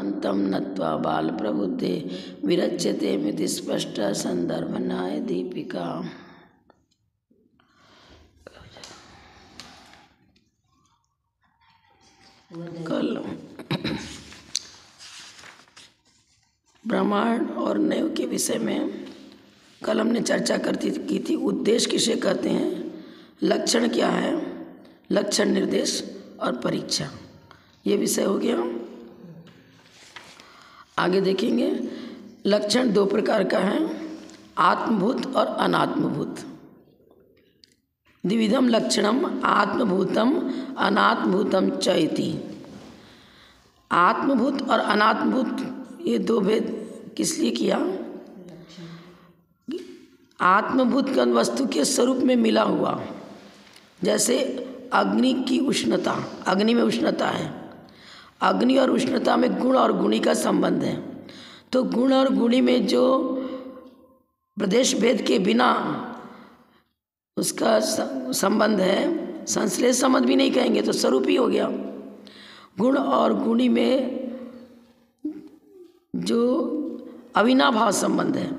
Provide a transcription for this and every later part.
स्वान्तं नत्वा बालप्रबुद्धे विरच्यते मिति स्पष्ट संदर्भनाय दीपिका। कल ब्रह्मांड और नैव के विषय में कल हमने चर्चा की थी। उद्देश्य किसे कहते हैं, लक्षण क्या है, लक्षण निर्देश और परीक्षा, ये विषय हो गया। आगे देखेंगे। लक्षण दो प्रकार का है, आत्मभूत और अनात्मभूत। द्विविधम लक्षणम आत्मभूतम अनात्मभूतम च इति। आत्मभूत और अनात्मभूत ये दो भेद किस लिए किया। आत्मभूत का वस्तु के स्वरूप में मिला हुआ, जैसे अग्नि की उष्णता, अग्नि में उष्णता है, अग्नि और उष्णता में गुण और गुणी का संबंध है। तो गुण और गुणी में जो प्रदेश भेद के बिना उसका संबंध है, संश्लेष संबंध भी नहीं कहेंगे तो स्वरूप ही हो गया। गुण और गुणी में जो अविनाभाव संबंध है,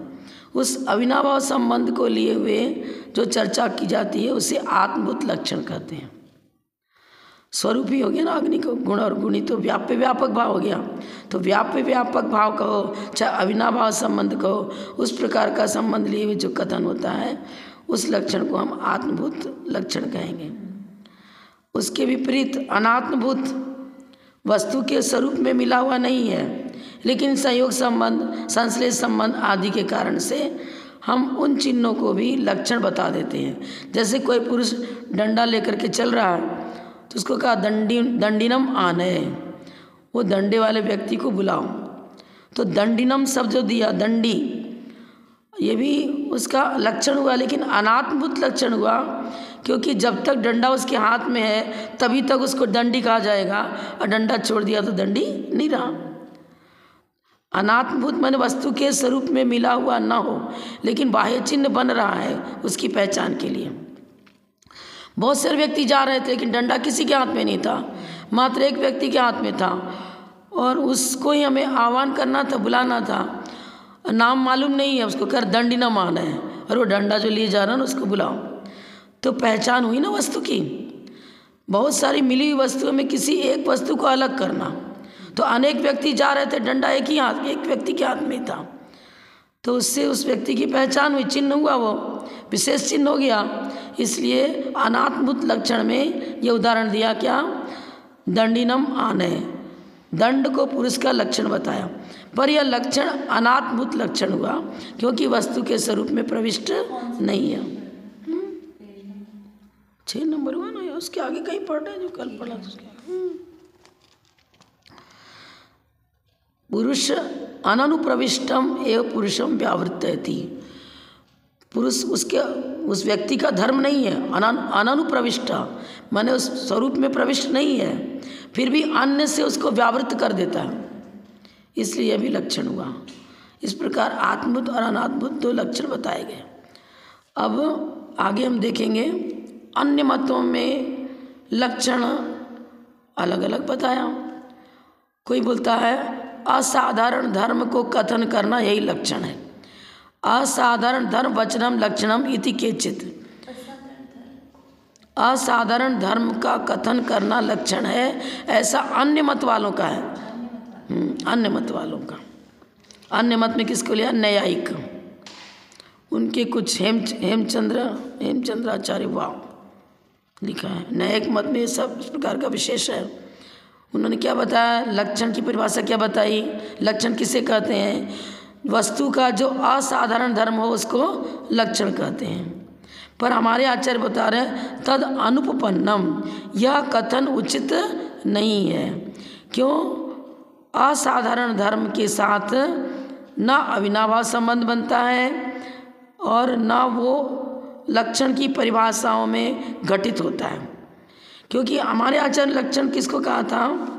उस अविनाभाव संबंध को लिए हुए जो चर्चा की जाती है उसे आत्मभूत लक्षण कहते हैं। स्वरूप ही हो गया ना अग्नि को, गुण और गुणी तो व्याप्य व्यापक भाव हो गया। तो व्याप्य व्यापक भाव कहो चाहे अविनाभाव संबंध कहो, उस प्रकार का संबंध लिए हुए जो कथन होता है उस लक्षण को हम आत्मभूत लक्षण कहेंगे। उसके विपरीत अनात्मभूत वस्तु के स्वरूप में मिला हुआ नहीं है, लेकिन संयोग संबंध, संश्लेष संबंध आदि के कारण से हम उन चिन्हों को भी लक्षण बता देते हैं। जैसे कोई पुरुष डंडा लेकर के चल रहा है तो उसको कहा दंडिनम आने, वो डंडे वाले व्यक्ति को बुलाओ। तो दंडिनम शब्द जो दिया, दंडी, ये भी उसका लक्षण हुआ, लेकिन अनात्मभूत लक्षण हुआ, क्योंकि जब तक डंडा उसके हाथ में है तभी तक उसको दंडी कहा जाएगा, और डंडा छोड़ दिया तो दंडी नहीं रहा। अनात्मभूत माने वस्तु के स्वरूप में मिला हुआ ना हो, लेकिन बाह्य चिन्ह बन रहा है उसकी पहचान के लिए। बहुत सारे व्यक्ति जा रहे थे लेकिन डंडा किसी के हाथ में नहीं था, मात्र एक व्यक्ति के हाथ में था, और उसको ही हमें आह्वान करना था, बुलाना था। नाम मालूम नहीं है उसको, कर दंडिनम आना है, और वो डंडा जो लिए जा रहा है ना उसको बुलाओ। तो पहचान हुई ना वस्तु की। बहुत सारी मिली हुई वस्तुओं में किसी एक वस्तु को अलग करना। तो अनेक व्यक्ति जा रहे थे, डंडा एक ही हाथ में, एक व्यक्ति के हाथ में था, तो उससे उस व्यक्ति की पहचान हुई, चिन्ह हुआ, वो विशेष चिन्ह हो गया। इसलिए अनात्मभूत लक्षण में ये उदाहरण दिया क्या, दंडिनम आने, दंड को पुरुष का लक्षण बताया, पर यह लक्षण अनात्मभूत लक्षण हुआ क्योंकि वस्तु के स्वरूप में प्रविष्ट नहीं है। 6 नंबर हुआ ना, उसके आगे कहीं पढ़ रहे जो कल पढ़ा था उसके पुरुष अननुप्रविष्टम एवं पुरुषम व्यावृत्तयति। पुरुष उसके उस व्यक्ति का धर्म नहीं है, अननुप्रविष्ट माने उस स्वरूप में प्रविष्ट नहीं है, फिर भी अन्य से उसको व्यावृत्त कर देता है, इसलिए भी लक्षण हुआ। इस प्रकार आत्मभूत और अनात्मभूत दो लक्षण बताए गए। अब आगे हम देखेंगे अन्य मतों में लक्षण अलग अलग बताया। कोई बोलता है असाधारण धर्म को कथन करना यही लक्षण है। असाधारण धर्म वचनम लक्षणम इति केचित। असाधारण धर्म का कथन करना लक्षण है, ऐसा अन्य मत वालों का है। अन्य मत वालों का, अन्य मत में किसको लिया, न्यायिक। उनके कुछ हेमचंद्राचार्य वाह लिखा है। न्यायिक मत में सब इस प्रकार का विशेष है। उन्होंने क्या बताया, लक्षण की परिभाषा क्या बताई। लक्षण किसे कहते हैं, वस्तु का जो असाधारण धर्म हो उसको लक्षण कहते हैं। पर हमारे आचार्य बता रहे हैं तद अनुपपन्नम, यह कथन उचित नहीं है। क्यों, असाधारण धर्म के साथ न अविनाभाव संबंध बनता है और न वो लक्षण की परिभाषाओं में घटित होता है। क्योंकि हमारे आचार्य लक्षण किसको कहा था,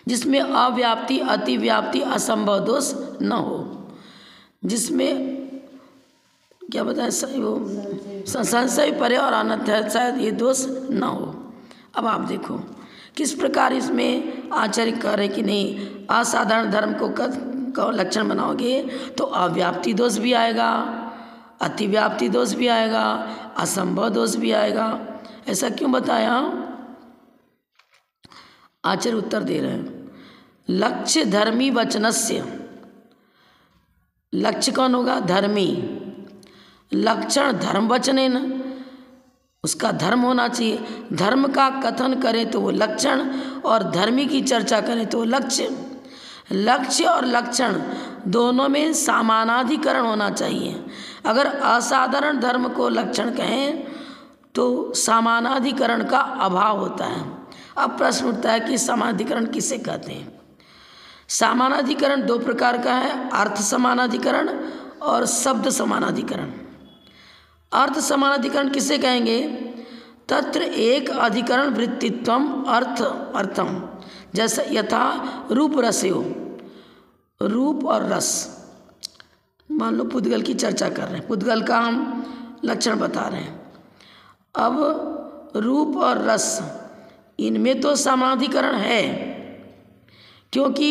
जिसमें अव्याप्ति, अतिव्याप्ति, असंभव दोष न हो, जिसमें क्या बताएं, संशय परे और अनर्थक शायद ये दोष न हो। अब आप देखो किस प्रकार इसमें आचर्य करें कि नहीं, असाधारण धर्म को लक्षण बनाओगे तो अव्याप्ति दोष भी आएगा, अतिव्याप्ति दोष भी आएगा, असंभव दोष भी आएगा। ऐसा क्यों बताया? आचार्य उत्तर दे रहे हैं, लक्ष्य धर्मी वचनस्य, लक्ष्य कौन होगा? धर्मी। लक्षण धर्म वचनेन, उसका धर्म होना चाहिए। धर्म का कथन करें तो वो लक्षण, और धर्मी की चर्चा करें तो वो लक्ष्य। लक्ष्य और लक्षण दोनों में समानाधिकरण होना चाहिए। अगर असाधारण धर्म को लक्षण कहें तो समानाधिकरण का अभाव होता है। अब प्रश्न उठता है कि समानाधिकरण किसे कहते हैं? समानाधिकरण दो प्रकार का है, अर्थ समानाधिकरण और शब्द समानाधिकरण। अर्थ समानाधिकरण किसे कहेंगे? तत्र एक अधिकरण वृत्तित्वम अर्थम, जैसे यथा रूप रसयो, रूप और रस। मान लो पुद्गल की चर्चा कर रहे हैं, पुद्गल का हम लक्षण बता रहे हैं। अब रूप और रस, इनमें तो समानाधिकरण है, क्योंकि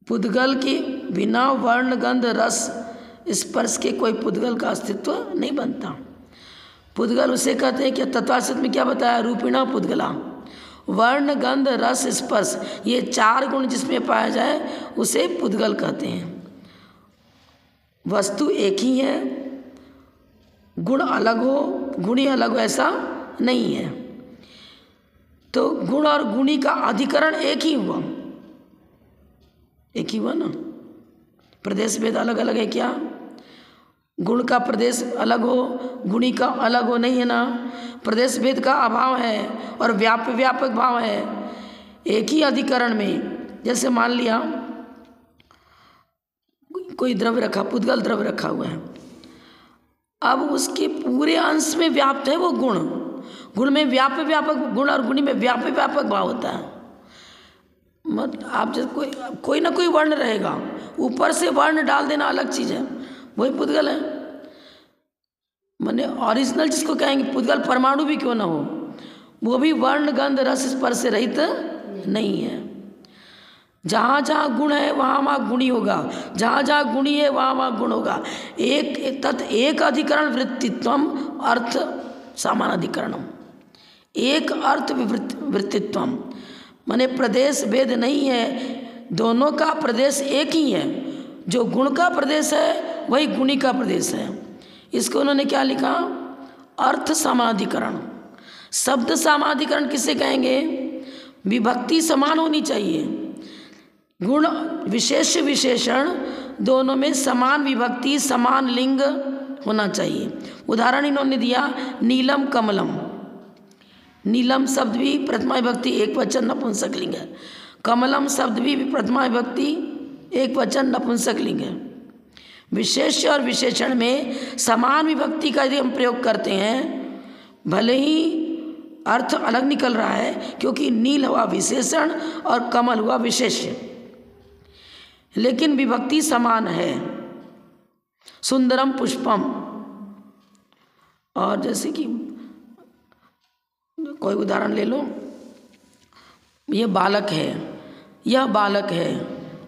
पुद्गल के बिना वर्ण गंध रस स्पर्श के कोई पुद्गल का अस्तित्व नहीं बनता। पुद्गल उसे कहते हैं कि तत्वासित में क्या बताया? रूपिणा पुद्गला। वर्ण गंध रस स्पर्श, ये चार गुण जिसमें पाया जाए उसे पुद्गल कहते हैं। वस्तु एक ही है, गुण अलग हो, गुणी अलग हो, ऐसा नहीं है। तो गुण और गुणी का अधिकरण एक ही हुआ, एक ही हुआ ना। प्रदेश भेद अलग अलग है क्या? गुण का प्रदेश अलग हो, गुणी का अलग हो, नहीं है ना। प्रदेश भेद का अभाव है और व्यापक भाव है एक ही अधिकरण में। जैसे मान लिया कोई द्रव्य रखा, पुद्गल द्रव्य रखा हुआ है, अब उसके पूरे अंश में व्याप्त है वो गुण। गुण में व्यापक गुण और गुणी में व्यापक भाव होता है। मतलब आप जैसे कोई ना कोई वर्ण रहेगा, ऊपर से वर्ण डाल देना अलग चीज़ है, वही पुद्गल है। माने ओरिजिनल जिसको कहेंगे, पुद्गल परमाणु भी क्यों ना हो, वो भी वर्ण गंध रस स्पर्श से रहित नहीं है। जहाँ जहाँ गुण है वहाँ वहाँ गुणी होगा, जहाँ जहाँ गुणी है वहाँ वहाँ गुण होगा। एक अधिकरण वृत्तित्वम अर्थ समानाधिकरणम, एक अर्थ वृत्तित्वम, माने प्रदेश भेद नहीं है, दोनों का प्रदेश एक ही है। जो गुण का प्रदेश है वही गुणी का प्रदेश है। इसको उन्होंने क्या लिखा? अर्थ समानाधिकरण। शब्द समानाधिकरण किसे कहेंगे? विभक्ति समान होनी चाहिए, गुण विशेष विशेषण दोनों में समान विभक्ति समान लिंग होना चाहिए। उदाहरण इन्होंने दिया नीलम कमलम। नीलम शब्द भी प्रथमा विभक्ति एक वचन नपुंसक लिंग है, कमलम शब्द भी प्रथमा विभक्ति एक वचन नपुंसक लिंग है। विशेष्य और विशेषण में समान विभक्ति का यदि हम प्रयोग करते हैं, भले ही अर्थ अलग निकल रहा है, क्योंकि नील हुआ विशेषण और कमल हुआ विशेष्य, लेकिन विभक्ति समान है। सुंदरम पुष्पम, और जैसे कि कोई उदाहरण ले लो, ये बालक है, यह बालक है,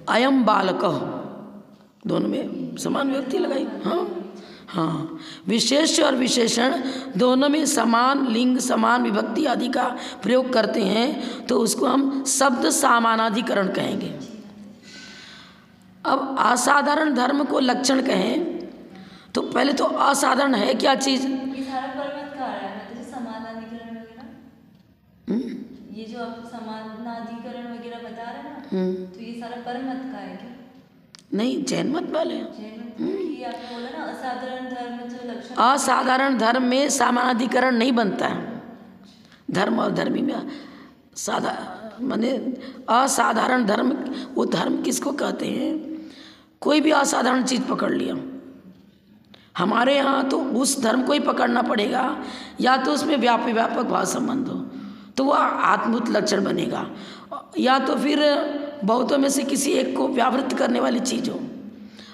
अयम बालकः, दोनों में समान विभक्ति लगाई। हाँ, विशेष और विशेषण दोनों में समान लिंग समान विभक्ति आदि का प्रयोग करते हैं तो उसको हम शब्द समानाधिकरण कहेंगे। अब असाधारण धर्म को लक्षण कहें तो पहले तो असाधारण है क्या चीज़? ये सारा परमत का आ रहा है, मतलब समानाधिकरण वगैरह, ये जो आप समानाधिकरण वगैरह बता रहे हैं ना, तो ये सारा परमत का है क्या? नहीं, जैन मत वाले। ये आपने बोला ना असाधारण धर्म जो लक्षण, असाधारण धर्म में समानाधिकरण नहीं बनता है। धर्म और धर्मी में माने असाधारण धर्म, वो धर्म किसको कहते हैं? कोई भी असाधारण चीज़ पकड़ लिया, हमारे यहाँ तो उस धर्म को ही पकड़ना पड़ेगा, या तो उसमें व्यापक भाव संबंध हो तो वह आत्मभूत लक्षण बनेगा, या तो फिर बहुतों में से किसी एक को व्यावृत करने वाली चीज़ हो।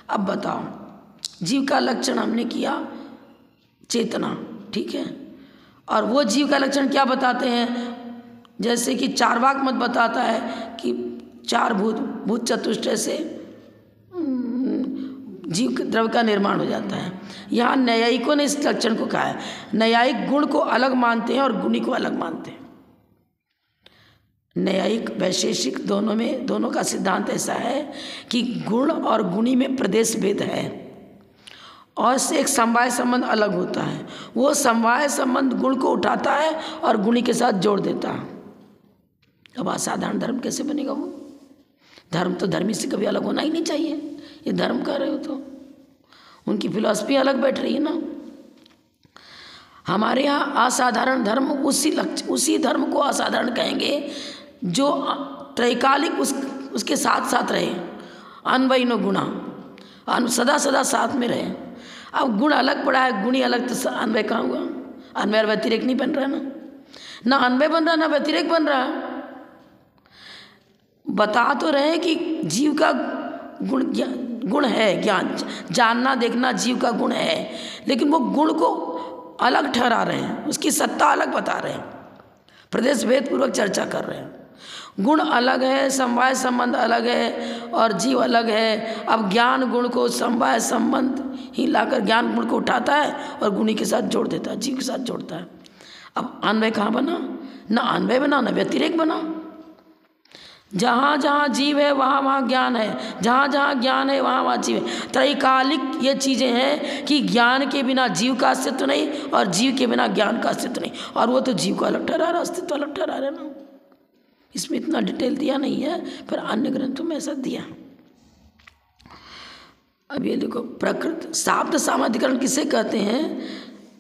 अब बताओ, जीव का लक्षण हमने किया चेतना, ठीक है, और वो जीव का लक्षण क्या बताते हैं? जैसे कि चार्वाक मत बताता है कि चार भूत चतुष्टय से जीव द्रव्य का निर्माण हो जाता है। यहाँ न्यायिकों ने इस लक्षण को कहा है। न्यायिक गुण को अलग मानते हैं और गुणी को अलग मानते हैं। न्यायिक वैशेषिक दोनों का सिद्धांत ऐसा है कि गुण और गुणी में प्रदेश भेद है और से एक समवाय संबंध अलग होता है। वो समवाय संबंध गुण को उठाता है और गुणी के साथ जोड़ देता है। अब असाधारण धर्म कैसे बनेगा? वो धर्म तो धर्मी से कभी अलग होना ही नहीं चाहिए। ये धर्म कर रहे हो तो उनकी फिलॉसफी अलग बैठ रही है ना। हमारे यहाँ असाधारण धर्म उसी धर्म को असाधारण कहेंगे जो त्रैकालिक उसके साथ साथ रहे, अनवय नो गुणा, सदा सदा साथ में रहे। अब गुण अलग पड़ा है, गुणी अलग, तो अनवय कहाँ हुआ? अनवय और व्यतिरेक नहीं बन रहा ना अनवय बन रहा ना व्यतिरेक बन रहा। बता तो रहे कि जीव का गुण है, ज्ञान जानना देखना जीव का गुण है, लेकिन वो गुण को अलग ठहरा रहे हैं, उसकी सत्ता अलग बता रहे हैं, प्रदेश भेद पूर्वक चर्चा कर रहे हैं। गुण अलग है, समवाय संबंध अलग है और जीव अलग है। अब ज्ञान गुण को समवाय संबंध ही लाकर ज्ञान गुण को उठाता है और गुणी के साथ जोड़ देता है, जीव के साथ जोड़ता है। अब अन्वय कहाँ बना? ना अन्वय बना ना व्यतिरेक बना। जहाँ जहाँ जीव है वहाँ वहाँ ज्ञान है, जहाँ जहाँ ज्ञान है वहाँ वहाँ जीव है। त्रैकालिक ये चीज़ें हैं कि ज्ञान के बिना जीव का अस्तित्व नहीं और जीव के बिना ज्ञान का अस्तित्व नहीं, और वो तो जीव को अलग ठहरा रहा, अस्तित्व अलग ठहरा रहा ना। इसमें इतना डिटेल दिया नहीं है, पर अन्य ग्रंथों में ऐसा दिया। अब ये देखो, प्रकृत शाब्द सामाधिकरण किसे कहते हैं?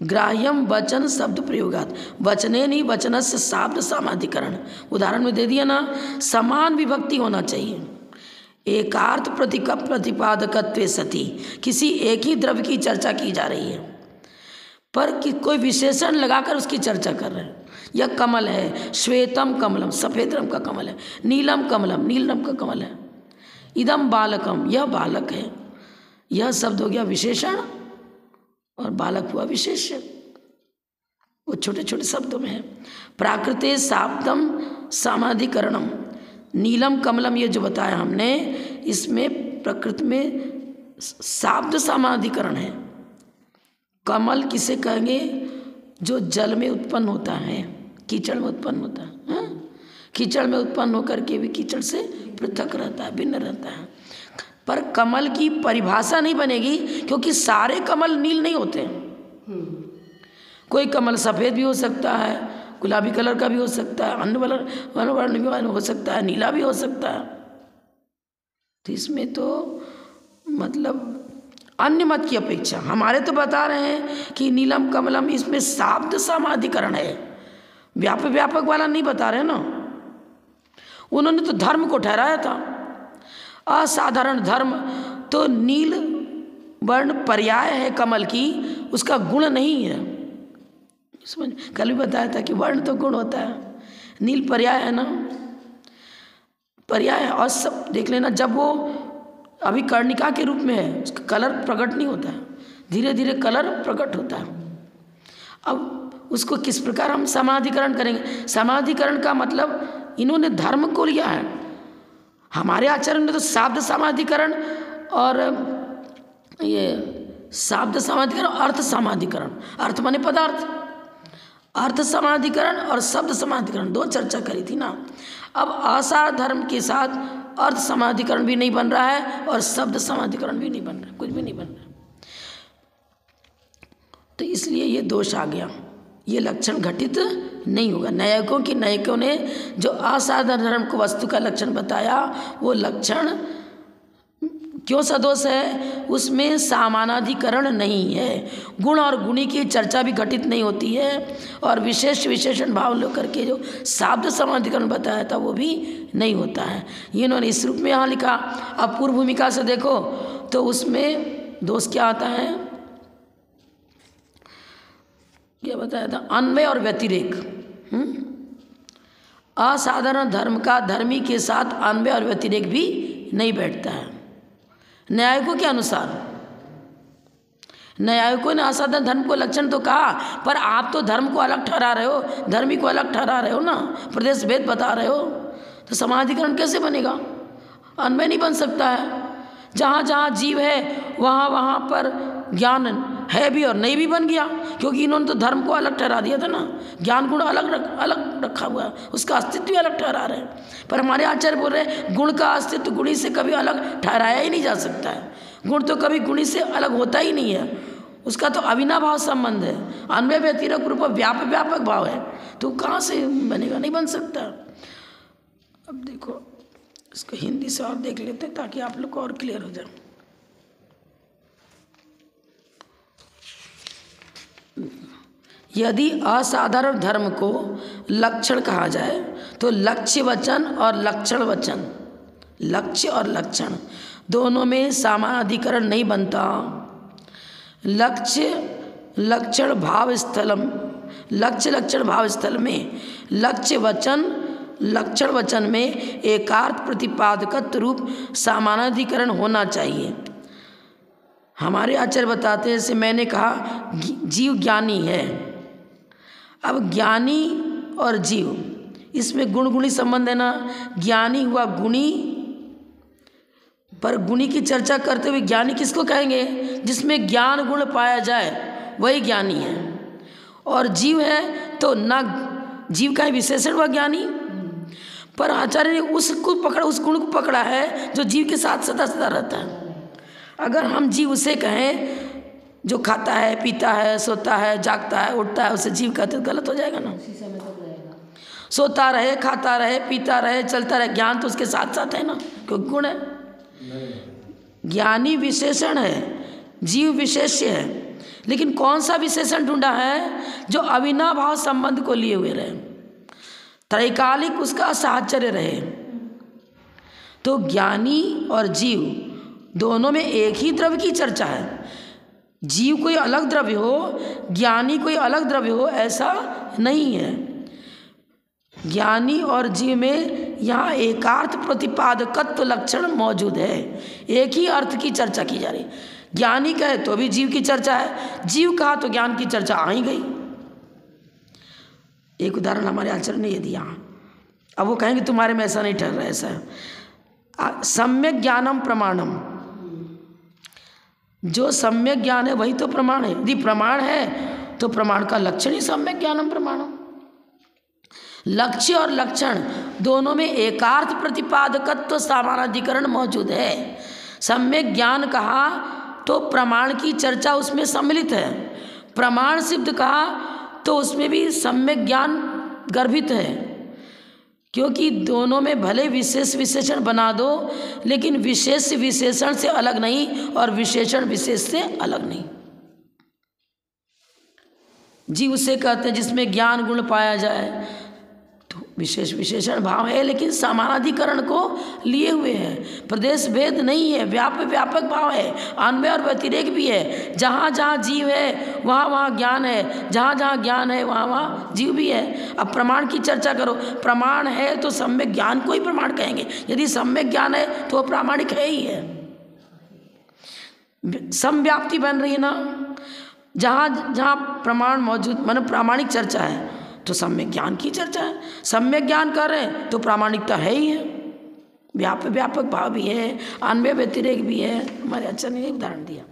ग्राह्यम वचन शब्द प्रयोगात वचने नहीं वचनस्य शाब्द सामाधिकरण। उदाहरण में दे दिया ना, समान विभक्ति होना चाहिए। एकार्थ प्रतिपादकत्वे सति, किसी एक ही द्रव्य की चर्चा की जा रही है पर कि कोई विशेषण लगाकर उसकी चर्चा कर रहे हैं। यह कमल है, श्वेतम कमलम, सफ़ेद रंग का कमल है। नीलम कमलम, नील रंग का कमल है। इदम बालकम, यह बालक है। यह शब्द हो गया विशेषण और बालक हुआ विशेष्य, वो छोटे छोटे शब्दों में है। प्राकृते शाब्दम सामाधिकरणम, नीलम कमलम, ये जो बताया हमने, इसमें प्रकृति में शाब्द समाधिकरण है। कमल किसे कहेंगे? जो जल में उत्पन्न होता है, कीचड़ में उत्पन्न होता है, हाँ? कीचड़ में उत्पन्न होकर के भी कीचड़ से पृथक रहता है, भिन्न रहता है। पर कमल की परिभाषा नहीं बनेगी, क्योंकि सारे कमल नील नहीं होते। कोई कमल सफ़ेद भी हो सकता है, गुलाबी कलर का भी हो सकता है, अन्य वर्ण भी हो सकता है, नीला भी हो सकता है। तो इसमें तो मतलब अन्य मत की अपेक्षा हमारे तो बता रहे हैं कि नीलम कमलम, इसमें शाब्द समाधिकरण है, व्यापक वाला नहीं बता रहे ना। उन्होंने तो धर्म को ठहराया था। असाधारण धर्म तो नील वर्ण पर्याय है कमल की, उसका गुण नहीं है। समझ, कल भी बताया था कि वर्ण तो गुण होता है, नील पर्याय है ना, पर्याय है। और सब देख लेना, जब वो अभी कर्णिका के रूप में है, उसका कलर प्रकट नहीं होता है, धीरे धीरे कलर प्रकट होता है। अब उसको किस प्रकार हम समाधिकरण करेंगे? समाधिकरण का मतलब इन्होंने धर्म को लिया है। हमारे आचार्य ने तो शाब्द समाधिकरण और ये शाब्द समाधिकरण, अर्थ समाधिकरण, अर्थ माने पदार्थ, अर्थ समाधिकरण और शब्द समाधिकरण दो चर्चा करी थी ना। अब आसार धर्म के साथ अर्थ समाधिकरण भी नहीं बन रहा है और शब्द समाधिकरण भी नहीं बन रहा है, कुछ भी नहीं बन रहा। तो इसलिए ये दोष आ गया, ये लक्षण घटित नहीं होगा। न्यायिकों ने जो असाधारण धर्म को वस्तु का लक्षण बताया, वो लक्षण क्यों सदोष है? उसमें सामानाधिकरण नहीं है, गुण और गुणी की चर्चा भी घटित नहीं होती है, और विशेष विशेषण भाव लेकर के जो शाब्द समाधिकरण बताया था वो भी नहीं होता है। ये इन्होंने इस रूप में यहाँ लिखा। अब पूर्व भूमिका से देखो तो उसमें दोष क्या आता है? क्या बताया था? अन्वय और व्यतिरेक। असाधारण धर्म का धर्मी के साथ अन्वय और व्यतिरेक भी नहीं बैठता है न्यायिकों के अनुसार। न्यायिकों ने असाधारण धर्म को लक्षण तो कहा, पर आप तो धर्म को अलग ठहरा रहे हो, धर्मी को अलग ठहरा रहे हो ना, प्रदेश भेद बता रहे हो, तो समानाधिकरण कैसे बनेगा? अन्वय नहीं बन सकता है। जहाँ जहाँ जीव है वहाँ वहाँ पर ज्ञान है भी और नहीं भी बन गया, क्योंकि इन्होंने तो धर्म को अलग ठहरा दिया था ना, ज्ञान गुण अलग रखा हुआ है, उसका अस्तित्व भी अलग ठहरा रहे हैं। पर हमारे आचार्य बोल रहे हैं गुण का अस्तित्व गुणी से कभी अलग ठहराया ही नहीं जा सकता है। गुण तो कभी गुणी से अलग होता ही नहीं है, उसका तो अविनाभाव संबंध है, अन्वय व्यतिरेक रूप व्यापक भाव है, तो कहाँ से बनेगा? नहीं बन सकता। अब देखो इसको हिंदी से और देख लेते हैं ताकि आप लोग को और क्लियर हो जाए। यदि असाधारण धर्म को लक्षण कहा जाए तो लक्ष्य वचन और लक्षण वचन, लक्ष्य और लक्षण दोनों में समानाधिकरण नहीं बनता। लक्ष्य लक्षण भाव स्थलम, लक्ष्य लक्षण भाव स्थल में लक्ष्य वचन लक्षण वचन में एकार्थ प्रतिपादकत्व रूप समानाधिकरण होना चाहिए। हमारे आचार्य बताते हैं, जैसे मैंने कहा जीव ज्ञानी है, अब ज्ञानी और जीव इसमें गुण गुणी संबंध है ना, ज्ञानी हुआ गुणी, पर गुणी की चर्चा करते हुए ज्ञानी किसको कहेंगे? जिसमें ज्ञान गुण पाया जाए वही ज्ञानी है। और जीव है तो ना जीव का विशेषण हुआ ज्ञानी, पर आचार्य ने उसको पकड़ा, उस गुण को पकड़ा है जो जीव के साथ सदा सदा रहता है। अगर हम जीव उसे कहें जो खाता है, पीता है, सोता है, जागता है, उठता है, उसे जीव कहते तो गलत हो जाएगा ना। सोता रहे, खाता रहे, पीता रहे, चलता रहे, ज्ञान तो उसके साथ साथ है ना, क्योंकि गुण है। ज्ञानी विशेषण है, जीव विशेष्य है, लेकिन कौन सा विशेषण ढूंढा है? जो अविनाभाव संबंध को लिए हुए रहे, त्रैकालिक उसका साहचर्य रहे। तो ज्ञानी और जीव दोनों में एक ही द्रव्य की चर्चा है। जीव कोई अलग द्रव्य हो, ज्ञानी कोई अलग द्रव्य हो, ऐसा नहीं है। ज्ञानी और जीव में यहाँ एकार्थ प्रतिपादकत्व लक्षण मौजूद है, एक ही अर्थ की चर्चा की जा रही। ज्ञानी कहे तो भी जीव की चर्चा है, जीव कहा तो ज्ञान की चर्चा आ ही गई। एक उदाहरण हमारे आचार्य ने ये दिया, अब वो कहेंगे तुम्हारे में ऐसा नहीं ठहर रहा, ऐसा है। सम्यक ज्ञानम प्रमाणम, जो सम्यक ज्ञान है वही तो प्रमाण है। यदि प्रमाण है तो प्रमाण का लक्षण ही सम्यक ज्ञानम प्रमाणम। लक्ष्य और लक्षण दोनों में एकार्थ प्रतिपादकत्व समानाधिकरण मौजूद है। सम्यक ज्ञान कहा तो प्रमाण की चर्चा उसमें सम्मिलित है, प्रमाण सिद्ध कहा तो उसमें भी सम्यक ज्ञान गर्भित है, क्योंकि दोनों में भले विशेष विशेषण बना दो, लेकिन विशेष विशेषण से अलग नहीं और विशेषण विशेष से अलग नहीं। जीव उसे कहते हैं जिसमें ज्ञान गुण पाया जाए, तो विशेष विशेषण भाव है, लेकिन समानाधिकरण को लिए हुए है, प्रदेश भेद नहीं है, व्यापक भाव है, अन्वय और व्यतिरेक भी है। जहाँ जहाँ जीव है वहाँ वहाँ ज्ञान है, जहाँ जहाँ ज्ञान है वहाँ वहाँ जीव भी है। अब प्रमाण की चर्चा करो, प्रमाण है तो सम्यक ज्ञान को ही प्रमाण कहेंगे, यदि सम्यक ज्ञान है तो वो प्रामाणिक है ही है। समव्याप्ति बन रही है ना, जहाँ जहाँ प्रमाण मौजूद माने प्रामाणिक चर्चा है तो सम्यक ज्ञान की चर्चा है। सम्यक ज्ञान कर रहे हैं तो प्रामाणिकता है ही है, व्यापक भाव भी है, अन्वय व्यतिरेक भी है। हमारे आचार्य ने उदाहरण दिया।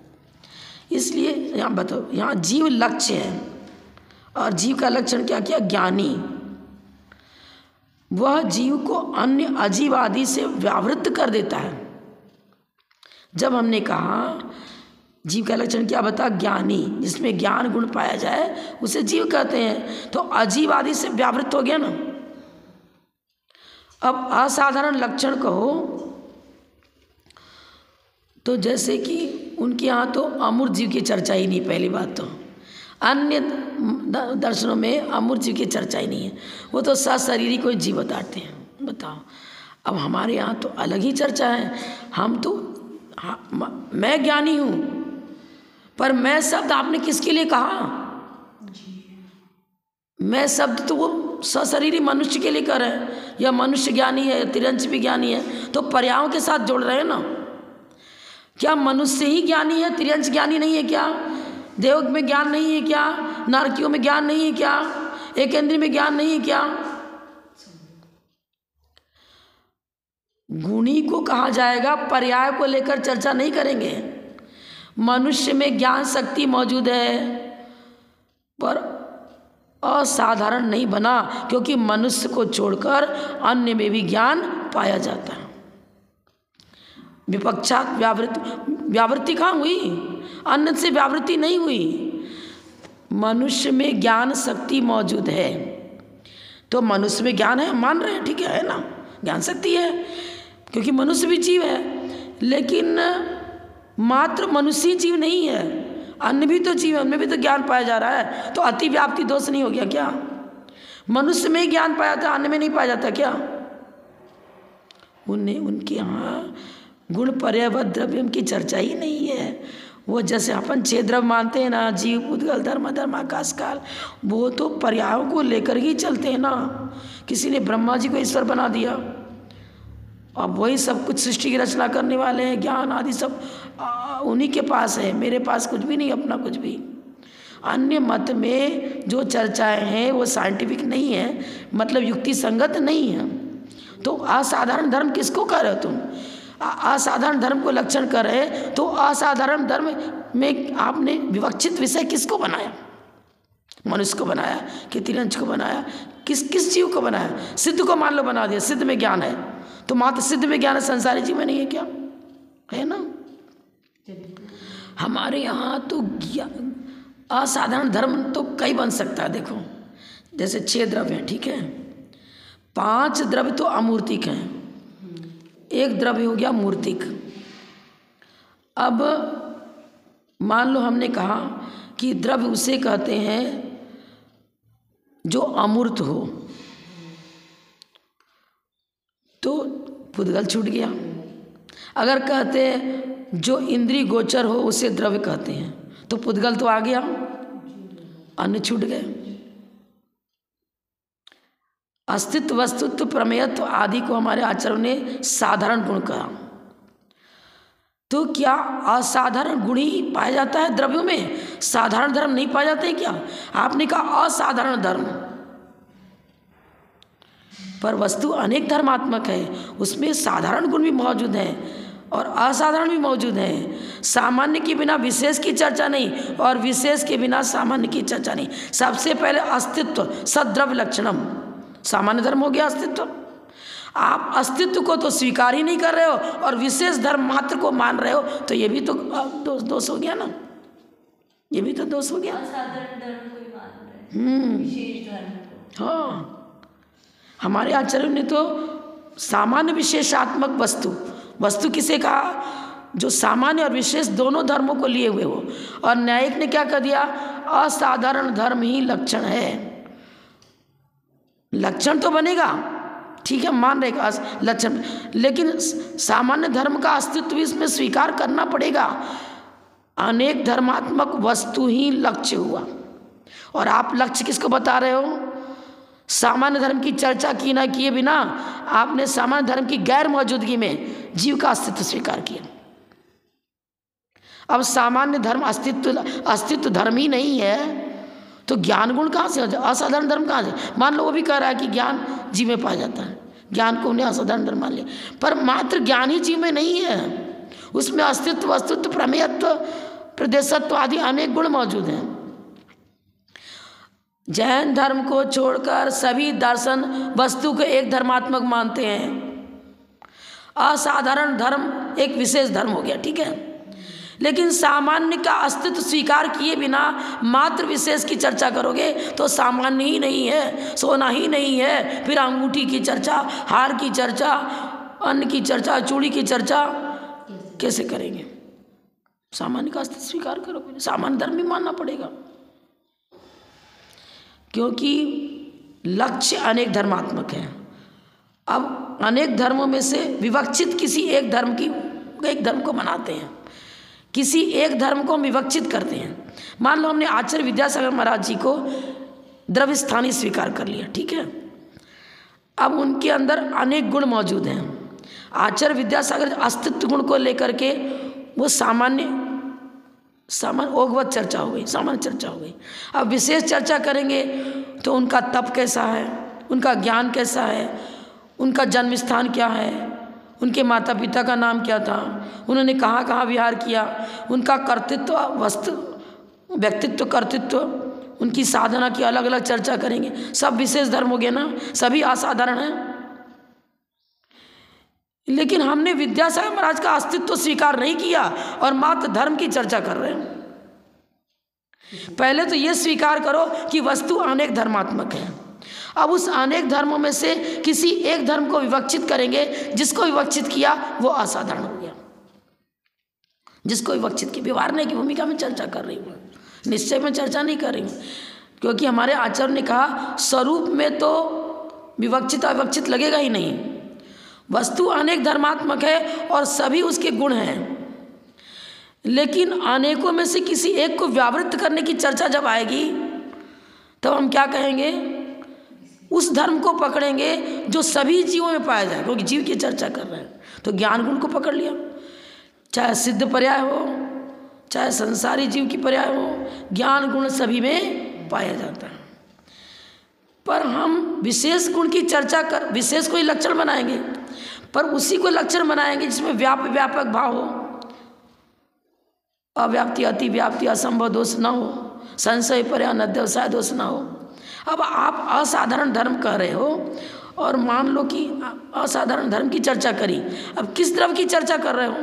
इसलिए यहाँ बताओ, यहाँ जीव लक्ष्य है और जीव का लक्षण क्या किया? ज्ञानी। वह जीव को अन्य अजीव आदि से व्यावृत्त कर देता है। जब हमने कहा जीव का लक्षण क्या बता? ज्ञानी, जिसमें ज्ञान गुण पाया जाए उसे जीव कहते हैं, तो अजीव आदि से व्यावृत्त हो गया ना। अब असाधारण लक्षण कहो तो जैसे कि उनके यहाँ तो अमूर्त जीव की चर्चा ही नहीं, पहली बात तो अन्य दर्शनों में अमूर्त जीव की चर्चा ही नहीं है, वो तो सशरीरी कोई जीव बताते हैं। बताओ, अब हमारे यहाँ तो अलग ही चर्चा है। हम तो मैं ज्ञानी हूँ, पर मैं शब्द आपने किसके लिए कहा? मैं शब्द तो वो सशरीरी मनुष्य के लिए कर रहे हैं, या मनुष्य ज्ञानी है, तिरंच भी ज्ञानी है, तो पर्यायों के साथ जोड़ रहे हैं ना। क्या मनुष्य ही ज्ञानी है, तिरंच ज्ञानी नहीं है क्या? देवों में ज्ञान नहीं है क्या? नारकियों में ज्ञान नहीं है क्या? एकेंद्री में ज्ञान नहीं है क्या? गुणी को कहा जाएगा, पर्याय को लेकर चर्चा नहीं करेंगे। मनुष्य में ज्ञान शक्ति मौजूद है पर असाधारण नहीं बना, क्योंकि मनुष्य को छोड़कर अन्य में भी ज्ञान पाया जाता है। विपक्षात व्यावृत्ति कहाँ हुई? अन्य से व्यावृत्ति नहीं हुई। मनुष्य में ज्ञान शक्ति मौजूद है, तो मनुष्य में ज्ञान है, मान रहे हैं, ठीक है ना, ज्ञान शक्ति है, क्योंकि मनुष्य भी जीव है। लेकिन मात्र मनुष्य जीव नहीं है, अन्य भी तो जीव है, उनमें भी तो ज्ञान पाया जा रहा है। तो अति व्याप्ति दोष नहीं हो गया क्या? मनुष्य में ही ज्ञान पाया जाता, अन्य में नहीं पाया जाता क्या? उनके यहाँ गुण पर्यायवत द्रव्य की चर्चा ही नहीं है। वो जैसे अपन 6 द्रव्य मानते हैं ना, जीव, उद्गल, धर्म, आकाश काल, वो तो पर्यायों को लेकर ही चलते हैं ना। किसी ने ब्रह्मा जी को ईश्वर बना दिया, अब वही सब कुछ सृष्टि की रचना करने वाले हैं, ज्ञान आदि सब उन्हीं के पास है, मेरे पास कुछ भी नहीं, अपना कुछ भी। अन्य मत में जो चर्चाएं हैं वो साइंटिफिक नहीं है, मतलब युक्ति संगत नहीं है। तो असाधारण धर्म किसको कह रहे हो तुम? असाधारण धर्म को लक्षण कर रहे, तो असाधारण धर्म में आपने विवक्षित विषय किसको बनाया? मनुष्य को बनाया कि तिरंज को बनाया? किस जीव को बनाया? सिद्ध को मान लो बना दिया, सिद्ध में ज्ञान है, तो मात्र सिद्ध में ज्ञान है, संसारी जीव में नहीं है क्या? है ना। हमारे यहाँ तो असाधारण धर्म तो कई बन सकता है। देखो जैसे 6 द्रव्य हैं, ठीक है, 5 द्रव्य तो अमूर्तिक हैं, 1 द्रव्य हो गया मूर्तिक। अब मान लो हमने कहा कि द्रव्य उसे कहते हैं जो अमूर्त हो, तो पुद्गल छूट गया। अगर कहते हैं जो इंद्रिय गोचर हो उसे द्रव्य कहते हैं, तो पुद्गल तो आ गया, अन्य छूट गए। अस्तित्व, वस्तुत्व, प्रमेयत्व आदि को हमारे आचार्यों ने साधारण गुण कहा। तो क्या असाधारण गुण ही पाया जाता है द्रव्यों में? साधारण धर्म नहीं पाए जाते हैं क्या? आपने कहा असाधारण धर्म, पर वस्तु अनेक धर्मात्मक है, उसमें साधारण गुण भी मौजूद हैं और असाधारण भी मौजूद हैं। सामान्य के बिना विशेष की चर्चा नहीं और विशेष के बिना सामान्य की चर्चा नहीं। सबसे पहले अस्तित्व, सद्द्रव्य लक्षणम, सामान्य धर्म हो गया अस्तित्व। आप अस्तित्व को तो स्वीकार ही नहीं कर रहे हो और विशेष धर्म मात्र को मान रहे हो, तो ये भी तो दोष हो गया ना, ये भी तो दोष हो गया। असाधारण धर्म को ही मान रहे हैं, विशेष धर्म को। हाँ, हमारे आचार्यों ने तो सामान्य विशेषात्मक वस्तु किसे कहा? जो सामान्य और विशेष दोनों धर्मों को लिए हुए हो। और न्यायिक ने क्या कर दिया? असाधारण धर्म ही लक्षण है। लक्षण तो बनेगा, ठीक है, मान रहे का लक्षण, लेकिन सामान्य धर्म का अस्तित्व भी इसमें स्वीकार करना पड़ेगा। अनेक धर्मात्मक वस्तु ही लक्ष्य हुआ, और आप लक्ष्य किसको बता रहे हो? सामान्य धर्म की चर्चा की ना किए बिना आपने सामान्य धर्म की गैर मौजूदगी में जीव का अस्तित्व स्वीकार किया। अब सामान्य धर्म अस्तित्व धर्म ही नहीं है, तो ज्ञान गुण कहाँ से हो जाए? असाधारण धर्म कहाँ से? मान लो वो भी कह रहा है कि ज्ञान जीव में पाया जाता है, ज्ञान को उन्हें असाधारण धर्म मान लिया, पर मात्र ज्ञान ही जीव में नहीं है, उसमें अस्तित्व, वस्तुत्व, प्रमेयत्व, प्रदेशत्व आदि अनेक गुण मौजूद हैं। जैन धर्म को छोड़कर सभी दर्शन वस्तु को एक धर्मात्मक मानते हैं। असाधारण धर्म एक विशेष धर्म हो गया, ठीक है, लेकिन सामान्य का अस्तित्व स्वीकार किए बिना मात्र विशेष की चर्चा करोगे तो सामान्य ही नहीं है, सोना ही नहीं है, फिर अंगूठी की चर्चा, हार की चर्चा, अन्न की चर्चा, चूड़ी की चर्चा कैसे करेंगे? सामान्य का अस्तित्व स्वीकार करोगे, सामान्य धर्म भी मानना पड़ेगा, क्योंकि लक्ष्य अनेक धर्मात्मक है। अब अनेक धर्मों में से विवक्षित किसी एक धर्म को बनाते हैं, किसी एक धर्म को विवक्षित करते हैं। मान लो हमने आचार्य विद्यासागर महाराज जी को द्रव्य स्थानीय स्वीकार कर लिया, ठीक है, अब उनके अंदर अनेक गुण मौजूद हैं। आचार्य विद्यासागर अस्तित्व गुण को लेकर के वो सामान्य ओगवत चर्चा हो गई, सामान्य चर्चा हो गई। अब विशेष चर्चा करेंगे तो उनका तप कैसा है, उनका ज्ञान कैसा है, उनका जन्म स्थान क्या है, उनके माता पिता का नाम क्या था, उन्होंने कहाँ कहाँ विहार किया, उनका कर्तृत्व, वस्तु, व्यक्तित्व, कर्तृत्व, उनकी साधना की अलग अलग चर्चा करेंगे। सब विशेष धर्म हो गए ना, सभी असाधारण हैं। लेकिन हमने विद्यासागर महाराज का अस्तित्व स्वीकार नहीं किया और मात्र धर्म की चर्चा कर रहे हैं। पहले तो ये स्वीकार करो कि वस्तु अनेक धर्मात्मक है। अब उस अनेक धर्मों में से किसी एक धर्म को विवक्षित करेंगे, जिसको विवक्षित किया वो असाधारण हो गया। जिसको विवक्षित की व्यवहारने की भूमिका में चर्चा कर रही हूँ, निश्चय में चर्चा नहीं कर रही हूँ, क्योंकि हमारे आचार्य ने कहा स्वरूप में तो विवक्षित अविवक्षित लगेगा ही नहीं। वस्तु अनेक धर्मात्मक है और सभी उसके गुण हैं, लेकिन अनेकों में से किसी एक को व्यावृत्त करने की चर्चा जब आएगी तब हम क्या कहेंगे, उस धर्म को पकड़ेंगे जो सभी जीवों में पाया जाए, क्योंकि जीव की चर्चा कर रहे हैं। तो ज्ञान गुण को पकड़ लिया, चाहे सिद्ध पर्याय हो चाहे संसारी जीव की पर्याय हो, ज्ञान गुण सभी में पाया जाता है। पर हम विशेष गुण की चर्चा कर विशेष कोई लक्षण बनाएंगे, पर उसी को लक्षण बनाएंगे जिसमें व्यापक भाव हो, अव्याप्ति, अति व्याप्ति, असंभव दोष न हो, संशय पर्याय अध्यवसाय दोष न हो। अब आप असाधारण धर्म कह रहे हो और मान लो कि असाधारण धर्म की चर्चा करी, अब किस द्रव्य की चर्चा कर रहे हो?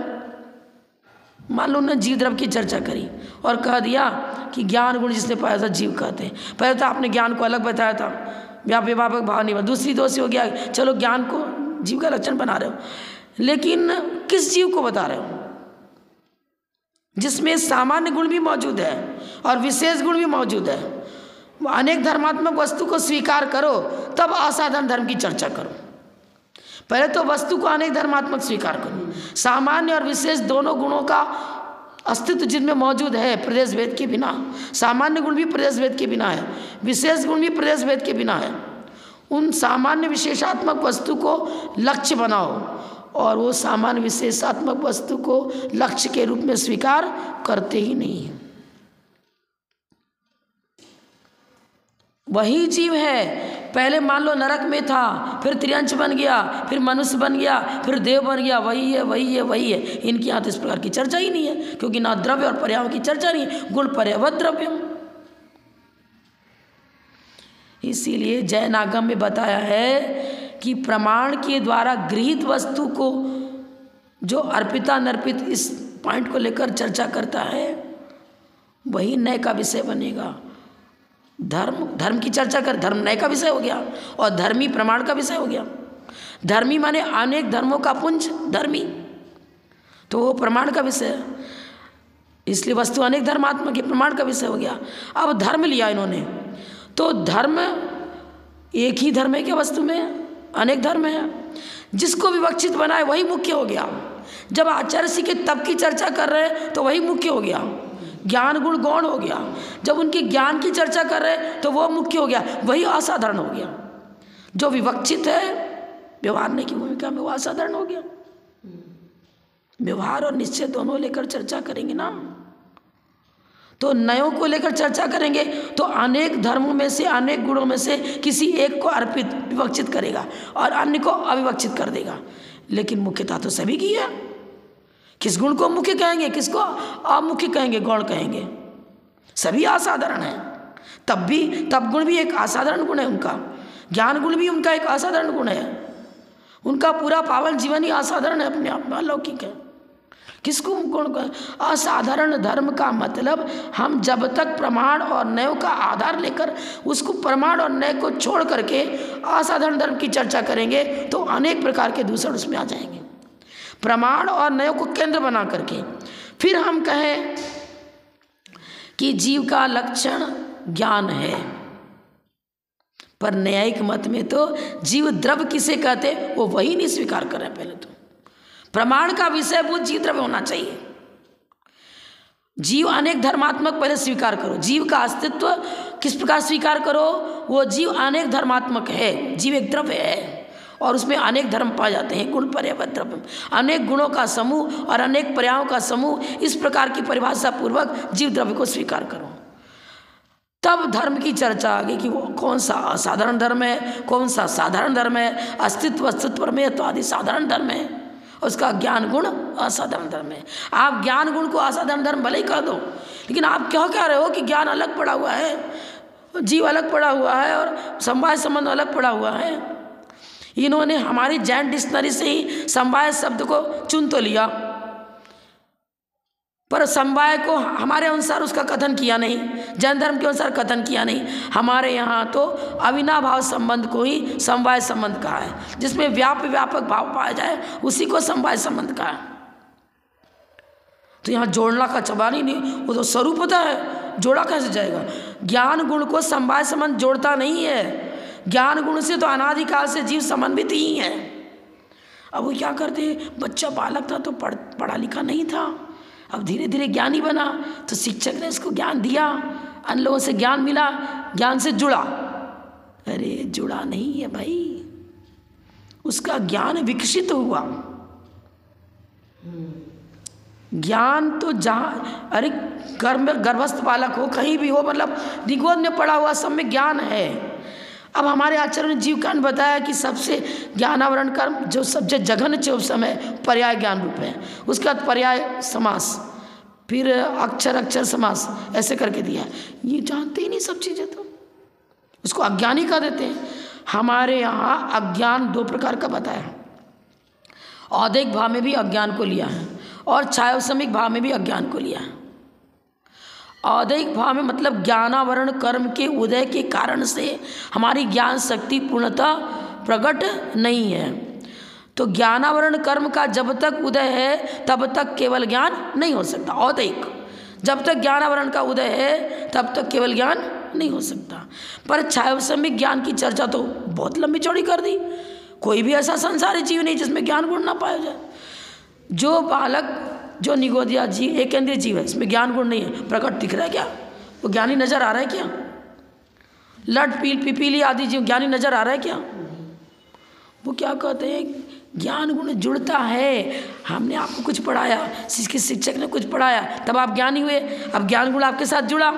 मान लो उन्होंने जीव द्रव्य की चर्चा करी और कह दिया कि ज्ञान गुण जिसने पाया था जीव कहते हैं। पहले तो आपने ज्ञान को अलग बताया था, व्यापक भाव नहीं, दूसरी दोषी हो गया, चलो ज्ञान को जीव का लक्षण बना रहे हो, लेकिन किस जीव को बता रहे हो? जिसमें सामान्य गुण भी मौजूद है और विशेष गुण भी मौजूद है। अनेक धर्मात्मक वस्तु को स्वीकार करो तब असाधारण धर्म की चर्चा करो। पहले तो वस्तु को अनेक धर्मात्मक स्वीकार करो, सामान्य और विशेष दोनों गुणों का अस्तित्व जिनमें मौजूद है प्रदेश भेद के बिना। सामान्य गुण भी प्रदेश भेद के बिना है, विशेष गुण भी प्रदेश भेद के बिना है। उन सामान्य विशेषात्मक वस्तु को लक्ष्य बनाओ और वो सामान्य विशेषात्मक वस्तु को लक्ष्य के रूप में स्वीकार करते ही नहीं है। वही जीव है, पहले मान लो नरक में था, फिर त्रियंश बन गया, फिर मनुष्य बन गया, फिर देव बन गया, वही है वही है वही है। इनके यहाँ तो इस प्रकार की चर्चा ही नहीं है, क्योंकि ना द्रव्य और पर्याय की चर्चा नहीं है, गुण पर्यावत द्रव्यम। इसीलिए जैन आगम में बताया है कि प्रमाण के द्वारा गृहीत वस्तु को जो अर्पिता नर्पित इस पॉइंट को लेकर चर्चा करता है वही नय का विषय बनेगा। धर्म की चर्चा कर, धर्म नय का विषय हो गया और धर्मी प्रमाण का विषय हो गया। धर्मी माने अनेक धर्मों का पुंज धर्मी, तो वो प्रमाण का विषय है। इसलिए वस्तु अनेक धर्मात्मक के प्रमाण का विषय हो गया। अब धर्म लिया इन्होंने, तो धर्म एक ही धर्म है क्या? वस्तु में अनेक धर्म है, जिसको विवक्षित बनाए वही मुख्य हो गया। जब आचार्य श्री के तप की चर्चा कर रहे हैं तो वही मुख्य हो गया, ज्ञान गुण गौण हो गया। जब उनके ज्ञान की चर्चा कर रहे हैं तो वो मुख्य हो गया, वही असाधारण हो गया। जो विवक्षित है व्यवहार की भूमिका में वो असाधारण हो गया। व्यवहार और निश्चय दोनों लेकर चर्चा करेंगे ना, तो नयों को लेकर चर्चा करेंगे तो अनेक धर्मों में से अनेक गुणों में से किसी एक को अर्पित विवक्षित करेगा और अन्य को अविवक्षित कर देगा। लेकिन मुख्यता तो सभी की है। किस गुण को मुख्य कहेंगे, किसको अमुख्य कहेंगे, गौण कहेंगे, सभी असाधारण है। तब गुण भी एक असाधारण गुण है उनका, ज्ञान गुण भी उनका एक असाधारण गुण है। उनका पूरा पावन जीवन ही असाधारण है, अपने आप में अलौकिक है। किसको गुण? असाधारण धर्म का मतलब हम जब तक प्रमाण और नय का आधार लेकर उसको प्रमाण और नय को छोड़ करके असाधारण धर्म की चर्चा करेंगे तो अनेक प्रकार के दूषण उसमें आ जाएंगे। प्रमाण और नय को केंद्र बना करके फिर हम कहें कि जीव का लक्षण ज्ञान है, पर न्यायिक मत में तो जीव द्रव्य किसे कहते वो वही नहीं स्वीकार कर रहे। पहले तो प्रमाण का विषय वो जीव द्रव्य होना चाहिए। जीव अनेक धर्मात्मक पहले स्वीकार करो, जीव का अस्तित्व किस प्रकार स्वीकार करो, वो जीव अनेक धर्मात्मक है, जीव एक द्रव्य है और उसमें अनेक धर्म पाए जाते हैं। गुण पर्यावत द्रव्य, अनेक गुणों का समूह और अनेक पर्यायों का समूह, इस प्रकार की परिभाषा पूर्वक जीव द्रव्य को स्वीकार करो। तब धर्म की चर्चा आ गई कि वो कौन सा असाधारण धर्म है, कौन सा साधारण धर्म है, अस्तित्व अस्तित्व प्रमेय आदि साधारण धर्म है, उसका ज्ञान गुण असाधारण धर्म है। आप ज्ञान गुण को असाधारण धर्म भले ही कर दो, लेकिन आप क्यों कह रहे हो कि ज्ञान अलग पड़ा हुआ है, जीव अलग पड़ा हुआ है और समवाय संबंध अलग पड़ा हुआ है। इन्होंने हमारी जैन डिक्शनरी से ही समवाय शब्द को चुन तो लिया, पर समवाय को हमारे अनुसार उसका कथन किया नहीं, जैन धर्म के अनुसार कथन किया नहीं। हमारे यहाँ तो अविनाभाव संबंध को ही समवाय संबंध कहा है, जिसमें व्यापक भाव पाया जाए उसी को समवाय संबंध कहा है। तो यहाँ जोड़ना का चबान ही नहीं, वो तो स्वरूप होता है, जोड़ा कैसे जाएगा। ज्ञान गुण को समवाय संबंध जोड़ता नहीं है, ज्ञान गुण से तो अनादिकाल से जीव समन्वित ही है। अब वो क्या करते, बच्चा बालक था तो पढ़ा लिखा नहीं था, अब धीरे धीरे ज्ञानी बना तो शिक्षक ने इसको ज्ञान दिया, अन्य लोगों से ज्ञान मिला, ज्ञान से जुड़ा। अरे जुड़ा नहीं है भाई, उसका ज्ञान विकसित हुआ। ज्ञान तो जहाँ, अरे गर्भस्थ बालक हो, कहीं भी हो, मतलब निगोद में पड़ा हुआ सब में ज्ञान है। अब हमारे आचार्य ने जीव कांड बताया कि सबसे ज्ञानावरण कर्म जो सबसे जघन्य चे उस समय पर्याय ज्ञान रूप है, उसका पर्याय समास, फिर अक्षर अक्षर समास, ऐसे करके दिया। ये जानते ही नहीं सब चीज़ें, तो उसको अज्ञानी कह देते हैं। हमारे यहाँ अज्ञान दो प्रकार का बताया, औदैहिक भाव में भी अज्ञान को लिया है और छायोसमिक भाव में भी अज्ञान को लिया है। औदैहिक भाव में मतलब ज्ञानावरण कर्म के उदय के कारण से हमारी ज्ञान शक्ति पूर्णतः प्रकट नहीं है। तो ज्ञानावरण कर्म का जब तक उदय है तब तक केवल ज्ञान नहीं हो सकता। औदैहिक, जब तक ज्ञानावरण का उदय है तब तक केवल ज्ञान नहीं हो सकता। पर छायोसमिक ज्ञान की चर्चा तो बहुत लंबी चौड़ी कर दी। कोई भी ऐसा संसारी जीव नहीं जिसमें ज्ञान गुण ना पाया जाए। जो बालक, जो निगोदिया जीव, एक केंद्रीय जीव है, इसमें ज्ञान गुण नहीं है, प्रकट दिख रहा है क्या, वो ज्ञानी नजर आ रहा है क्या। लट पिपीली आदि जीव ज्ञानी नजर आ रहा है क्या। वो क्या कहते हैं, ज्ञान गुण जुड़ता है। हमने आपको कुछ पढ़ाया, किसी शिक्षक ने कुछ पढ़ाया, तब आप ज्ञानी हुए, अब ज्ञान गुण आपके साथ जुड़ा।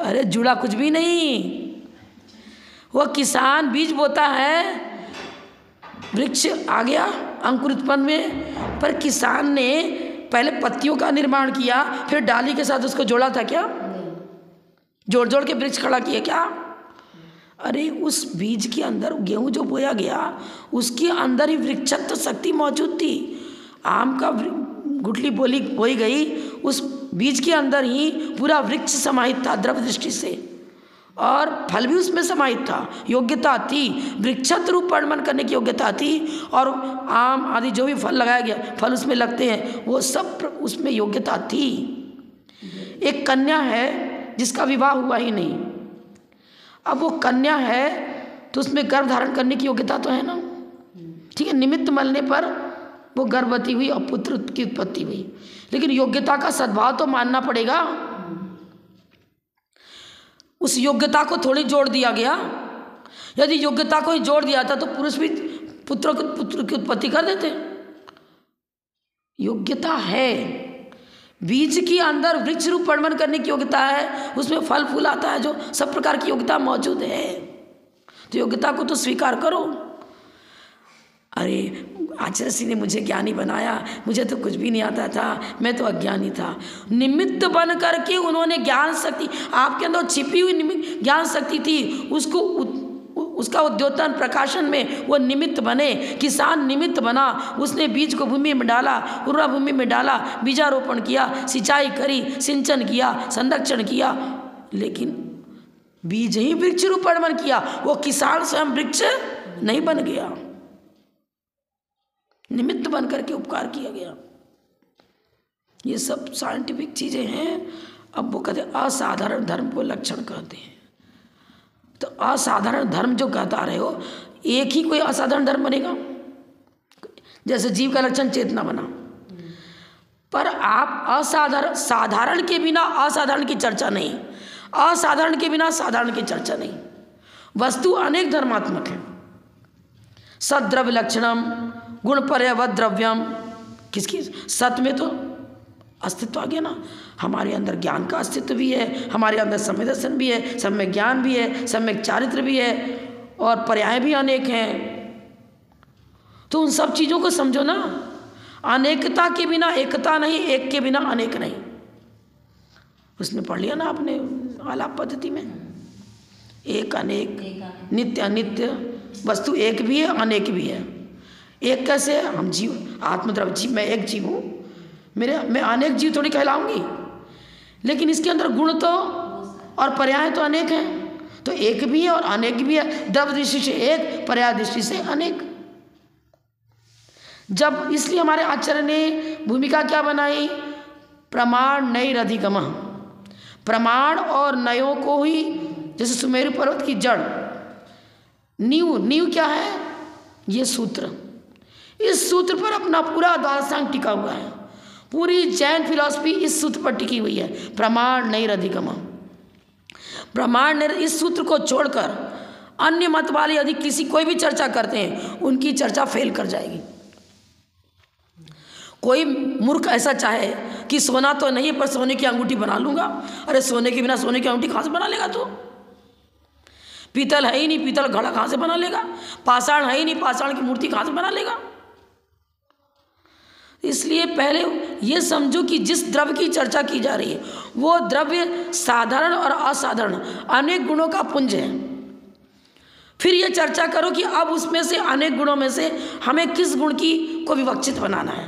अरे जुड़ा कुछ भी नहीं। वो किसान बीज बोता है, वृक्ष आ गया अंकुर उत्पन्न में, पर किसान ने पहले पत्तियों का निर्माण किया, फिर डाली के साथ उसको जोड़ा था क्या, जोड़ जोड़ के वृक्ष खड़ा किया क्या। अरे उस बीज के अंदर गेहूं जो बोया गया उसके अंदर ही वृक्षत्व शक्ति मौजूद थी। आम का गुठली बोई गई, उस बीज के अंदर ही पूरा वृक्ष समाहित था द्रव्य दृष्टि से, और फल भी उसमें समाहित था, योग्यता थी, वृक्षत्व रूप परिणमन करने की योग्यता थी। और आम आदि जो भी फल लगाया गया, फल उसमें लगते हैं, वो सब उसमें योग्यता थी। एक कन्या है जिसका विवाह हुआ ही नहीं, अब वो कन्या है तो उसमें गर्भ धारण करने की योग्यता तो है ना, ठीक है। निमित्त मलने पर वो गर्भवती हुई और पुत्र की उत्पत्ति हुई, लेकिन योग्यता का सद्भाव तो मानना पड़ेगा। उस योग्यता को थोड़ी जोड़ दिया गया। यदि योग्यता को ही जोड़ दिया था तो पुरुष भी पुत्र की उत्पत्ति कर देते। योग्यता है, बीज के अंदर वृक्ष रूप परिणमन करने की योग्यता है, उसमें फल फूल आता है, जो सब प्रकार की योग्यता मौजूद है। तो योग्यता को तो स्वीकार करो। अरे आचार्य जी ने मुझे ज्ञानी बनाया, मुझे तो कुछ भी नहीं आता था, मैं तो अज्ञानी था। निमित्त बन करके उन्होंने ज्ञान शक्ति, आपके अंदर छिपी हुई ज्ञान शक्ति थी, उसको उसका उद्योतन प्रकाशन में वो निमित्त बने। किसान निमित्त बना, उसने बीज को भूमि में डाला, उर्वरा भूमि में डाला, बीजारोपण किया, सिंचाई करी, सिंचन किया, संरक्षण किया, लेकिन बीज ही वृक्ष रूप परिणमन किया। वो किसान स्वयं वृक्ष नहीं बन गया, निमित्त बन करके उपकार किया गया। ये सब साइंटिफिक चीजें हैं। अब वो कहते असाधारण धर्म को लक्षण कहते हैं। तो असाधारण धर्म जो कहता रहे हो, एक ही कोई असाधारण धर्म बनेगा, जैसे जीव का लक्षण चेतना बना। पर आप साधारण के बिना असाधारण की चर्चा नहीं, असाधारण के बिना साधारण की चर्चा नहीं। वस्तु अनेक धर्मात्मक है, सद्रव्य लक्षणम गुण पर्यवत द्रव्यम। किसकी? सत में तो अस्तित्व आ गया ना, हमारे अंदर ज्ञान का अस्तित्व भी है, हमारे अंदर समय दर्शन भी है, सम्यक ज्ञान भी है, सम्यक चारित्र भी है, और पर्याय भी अनेक हैं। तो उन सब चीज़ों को समझो ना। अनेकता के बिना एकता नहीं, एक के बिना अनेक नहीं। उसने पढ़ लिया ना आपने आलाप पद्धति में, एक अनेक, नित्य अनित्य, वस्तु एक भी है अनेक भी है। एक कैसे है? हम जीव, आत्मद्रव्य जीव, मैं एक जीव हूँ, मैं अनेक जीव थोड़ी कहलाऊंगी, लेकिन इसके अंदर गुण तो और पर्याय तो अनेक हैं। तो एक भी है और अनेक भी है, द्रव्य दृष्टि से एक, पर्याय दृष्टि से अनेक। जब इसलिए हमारे आचार्य ने भूमिका क्या बनाई? प्रमाण नैरधिगम। प्रमाण और नयों को ही, जैसे सुमेरु पर्वत की जड़, नींव क्या है? ये सूत्र। इस सूत्र पर अपना पूरा द्वादशांग टिका हुआ है। पूरी जैन फिलॉसफी इस सूत्र पर टिकी हुई है, प्रमाण नैरधिगम। प्रमाण इस सूत्र को छोड़कर अन्य मत वाले यदि कोई भी चर्चा करते हैं, उनकी चर्चा फेल कर जाएगी। कोई मूर्ख ऐसा चाहे कि सोना तो नहीं है पर सोने की अंगूठी बना लूंगा। अरे सोने के बिना सोने की अंगूठी कहाँ से बना लेगा तू? पीतल है ही नहीं, पीतल घड़ा कहाँ से बना लेगा? पाषाण है ही नहीं, पाषाण की मूर्ति कहाँ से बना लेगा? इसलिए पहले ये समझो कि जिस द्रव्य की चर्चा की जा रही है वो द्रव्य साधारण और असाधारण अनेक गुणों का पुंज है। फिर ये चर्चा करो कि अब उसमें से अनेक गुणों में से हमें किस गुण को विवक्षित बनाना है।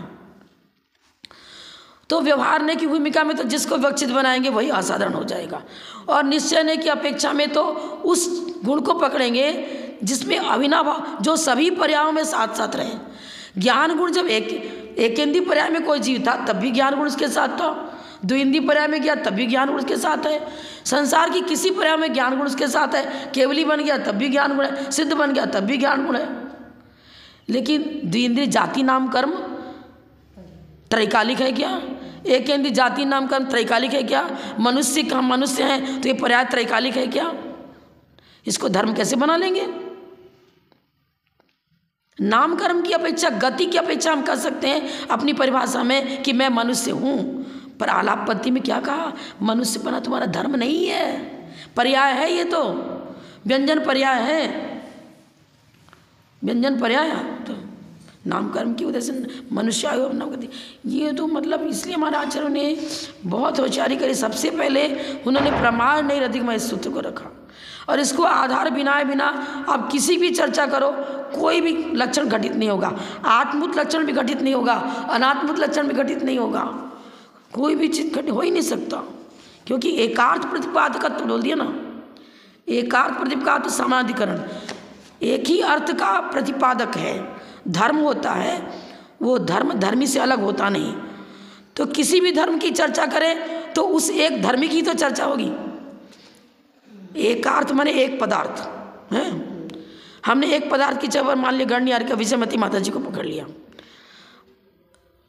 तो व्यवहार ने की भूमिका में तो जिसको विवक्षित बनाएंगे वही असाधारण हो जाएगा, और निश्चय ने की अपेक्षा में तो उस गुण को पकड़ेंगे जिसमें अविनाभाव, जो सभी पर्यायों में साथ साथ रहे। ज्ञान गुण जब एक इंद्रिय पर्याय में कोई जीव था तब भी ज्ञान गुण उसके साथ था, द्विइंद्रिय पर्याय में गया तब भी ज्ञान गुण उसके साथ है, संसार की किसी पर्याय में ज्ञान गुण उसके साथ है, केवली बन गया तब भी ज्ञान गुण है, सिद्ध बन गया तब भी ज्ञान गुण है। लेकिन द्विइंद्रिय जाति नाम कर्म त्रैकालिक है क्या? एक इंद्रिय जाति नाम कर्म त्रैकालिक है क्या? मनुष्य का मनुष्य हैं तो ये पर्याय त्रैकालिक है क्या? इसको धर्म कैसे बना लेंगे? नाम कर्म की अपेक्षा, गति की अपेक्षा हम कर सकते हैं अपनी परिभाषा में कि मैं मनुष्य हूँ, पर आलाप पद्धति में क्या कहा? मनुष्य बना तुम्हारा धर्म नहीं है, पर्याय है, ये तो व्यंजन पर्याय है, व्यंजन पर्याय है। तो नाम कर्म की वजह से मनुष्य आयु नाम करती, ये तो मतलब इसलिए हमारे आचार्यों ने बहुत होशियारी करी। सबसे पहले उन्होंने प्रमाण नैरधिगम इस सूत्र को रखा, और इसको आधार बिना अब किसी भी चर्चा करो कोई भी लक्षण घटित नहीं होगा। आत्मभूत लक्षण भी घटित नहीं होगा, अनात्मभूत लक्षण भी घटित नहीं होगा, कोई भी चीज घटित हो ही नहीं सकता, क्योंकि एकार्थ प्रतिपादकत्व बोल दिया ना। एकार्थ प्रतिपादक समाधिकरण एक ही अर्थ का प्रतिपादक है। धर्म होता है वो धर्म धर्मी से अलग होता नहीं। तो किसी भी धर्म की चर्चा करें तो उस एक धर्मी की तो चर्चा होगी। एकार्थ माने एक पदार्थ है। हमने एक पदार्थ की जगह मान लिया गणनीय का विजयमती माता जी को पकड़ लिया,